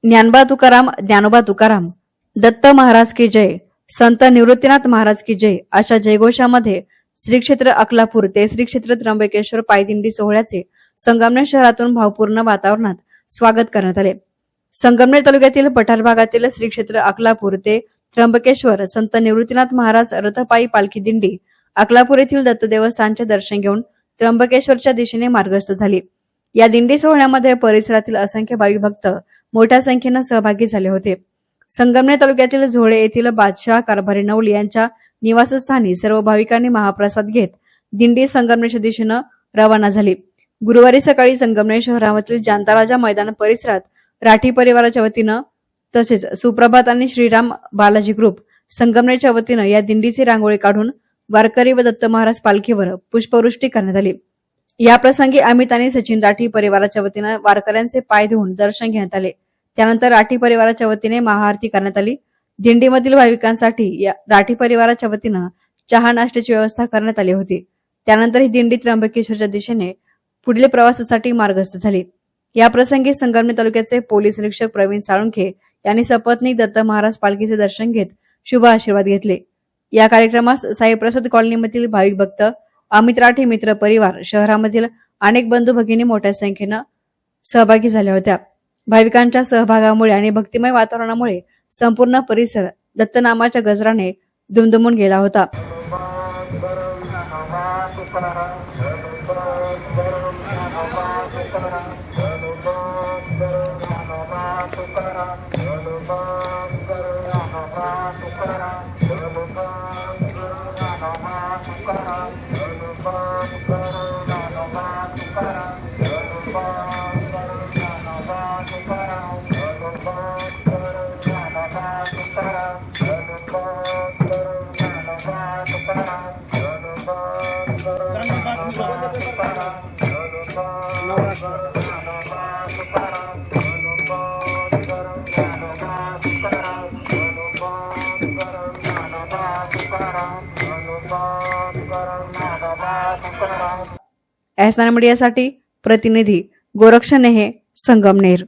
ज्ञानबा तुकाराम, ज्ञानोबा तुकाराम, दत्त महाराज की जय, संत निवृत्तीनाथ महाराज की जय अशा जयघोषामध्ये श्री क्षेत्र अकलापूर ते श्री क्षेत्र त्र्यंबकेश्वर पायदिंडी सोहळ्याचे संगमनेर शहरातून भावपूर्ण वातावरणात स्वागत करण्यात आले. संगमनेर तालुक्यातील पठार भागातील श्री क्षेत्र अकलापूर ते त्र्यंबकेश्वर संत निवृत्तीनाथ महाराज रथपायी पालखी दिंडी अकलापूर येथील दत्त देवस्थानचे दर्शन घेऊन त्र्यंबकेश्वरच्या दिशेने मार्गस्थ झाली. या दिंडी सोहळ्यामध्ये परिसरातील असंख्य भाविक भक्त मोठ्या संख्येने सहभागी झाले होते. संगमनेर तालुक्यातील झोळे येथील बादशाह कारभारी नवली यांच्या निवासस्थानी सर्व भाविकांनी महाप्रसाद घेत दिंडी संगमनेरच्या दिशेने रवाना झाली. गुरुवारी सकाळी संगमनेर शहरामधील जानताराजा मैदान परिसरात राठी परिवाराच्या वतीनं तसेच सुप्रभात आणि श्रीराम बालाजी ग्रुप संगमनेरच्या वतीनं या दिंडीची रांगोळी काढून वारकरी व दत्त महाराज पालखीवर पुष्पवृष्टी करण्यात आली. या प्रसंगी अमित आणि सचिन राठी परिवाराच्या वतीनं वारकऱ्यांचे पाय धुवून दर्शन घेण्यात आले. त्यानंतर राठी परिवाराच्या वतीने महाआरती करण्यात आली. दिंडीमधील भाविकांसाठी या राठी परिवाराच्या वतीनं चहा नाश्त्याची व्यवस्था करण्यात आली होती. त्यानंतर ही दिंडी त्र्यंबकेश्वरच्या दिशेने पुढील प्रवासासाठी मार्गस्थ झाली. या प्रसंगी संगमनेर तालुक्याचे पोलीस निरीक्षक प्रवीण साळुंखे यांनी सपत्नीक दत्त महाराज पालखीचे दर्शन घेत शुभ आशीर्वाद घेतले. या कार्यक्रमास साईप्रसाद कॉलनीमधील भाविक भक्त, अमित राठी मित्र परिवार, शहरामधील अनेक बंधू भगिनी मोठ्या संख्येने सहभागी झाल्या होत्या. भाविकांच्या सहभागामुळे आणि भक्तिमय वातावरणामुळे संपूर्ण परिसर दत्तनामाच्या गजराने दुमदुमून गेला होता. एहसान मीडियासाठी प्रतिनिधी गोरक्ष नेहे, संगमनेर.